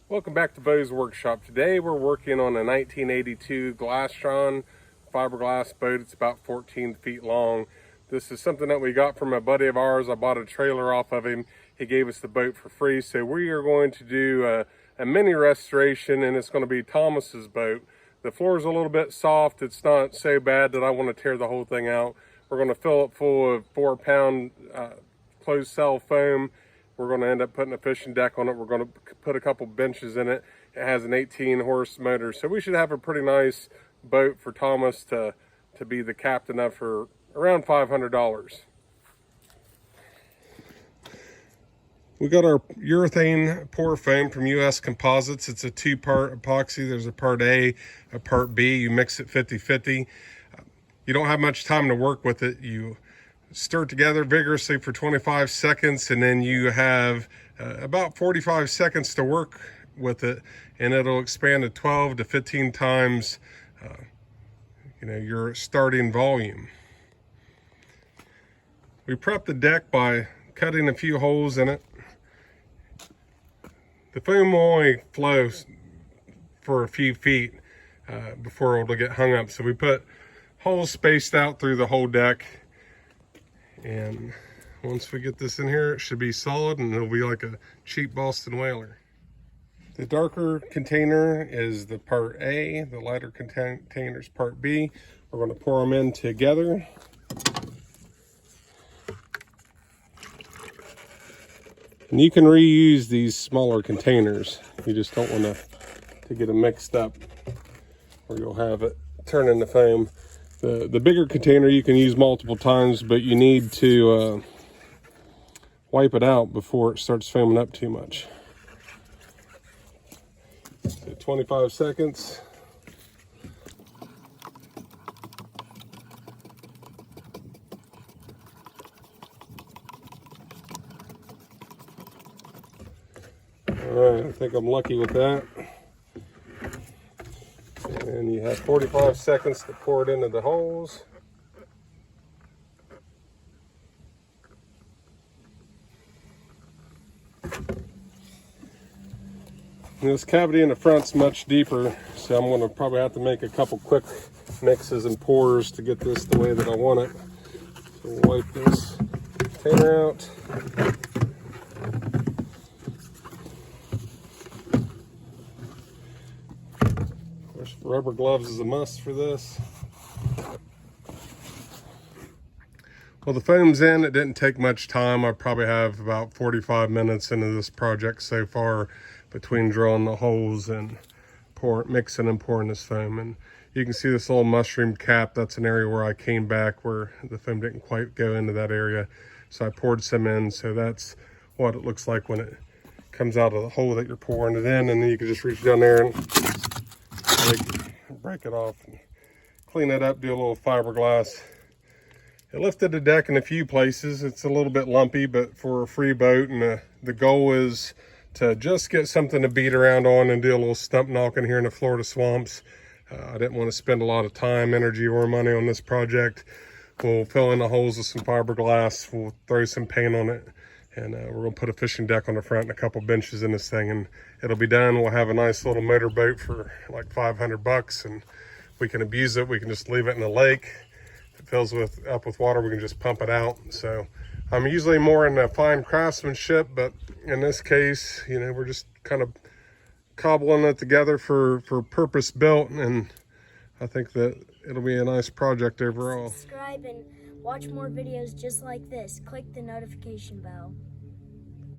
Welcome back to Beau's Workshop. Today we're working on a 1982 Glasstream fiberglass boat. It's about 14 feet long. This is something that we got from a buddy of ours. I bought a trailer off of him. He gave us the boat for free. So we are going to do a mini restoration, and it's going to be Thomas's boat. The floor is a little bit soft. It's not so bad that I want to tear the whole thing out. We're going to fill it full of 4-pound closed cell foam. We're going to end up putting a fishing deck on it. We're going to put a couple benches in it. It has an 18-horse motor. So we should have a pretty nice boat for Thomas to be the captain of for around $500. We got our urethane pour foam from US Composites. It's a 2-part epoxy. There's a part A, a part B. You mix it 50-50. You don't have much time to work with it. You stir it together vigorously for 25 seconds, and then you have about 45 seconds to work with it, and it'll expand to 12 to 15 times your starting volume. We prep the deck by cutting a few holes in it. The foam will only flow for a few feet before it'll get hung up, so we put holes spaced out through the whole deck. And once we get this in here, it should be solid, and it'll be like a cheap Boston whaler. The darker container is the part A, the lighter container is part B. We're going to pour them in together. And you can reuse these smaller containers. You just don't want to get them mixed up, or you'll have it turn into foam. The bigger container you can use multiple times, but you need to wipe it out before it starts foaming up too much. So 25 seconds. All right, I think I'm lucky with that. And you have 45 seconds to pour it into the holes. And this cavity in the front's much deeper, so I'm going to probably have to make a couple quick mixes and pours to get this the way that I want it. So we'll wipe this container out. Rubber gloves is a must for this. Well, the foam's in. It didn't take much time. I probably have about 45 minutes into this project so far, between drilling the holes and mixing and pouring this foam. And you can see this little mushroom cap. That's an area where I came back where the foam didn't quite go into that area. So I poured some in. So that's what it looks like when it comes out of the hole that you're pouring it in. And then you can just reach down there and break it off and clean it up, do a little fiberglass. It lifted the deck in a few places. It's a little bit lumpy, but for a free boat, and the goal is to just get something to beat around on and do a little stump knocking here in the Florida swamps. I didn't want to spend a lot of time, energy, or money on this project. We'll fill in the holes with some fiberglass. We'll throw some paint on it, and we're going to put a fishing deck on the front and a couple benches in this thing, and it'll be done. We'll have a nice little motor boat for like $500, and we can abuse it. We can just leave it in the lake. If it fills up with water, we can just pump it out. So I'm usually more in the fine craftsmanship, but in this case, we're just kind of cobbling it together for purpose built, and I think that it'll be a nice project overall. Subscribe and watch more videos just like this. Click the notification bell.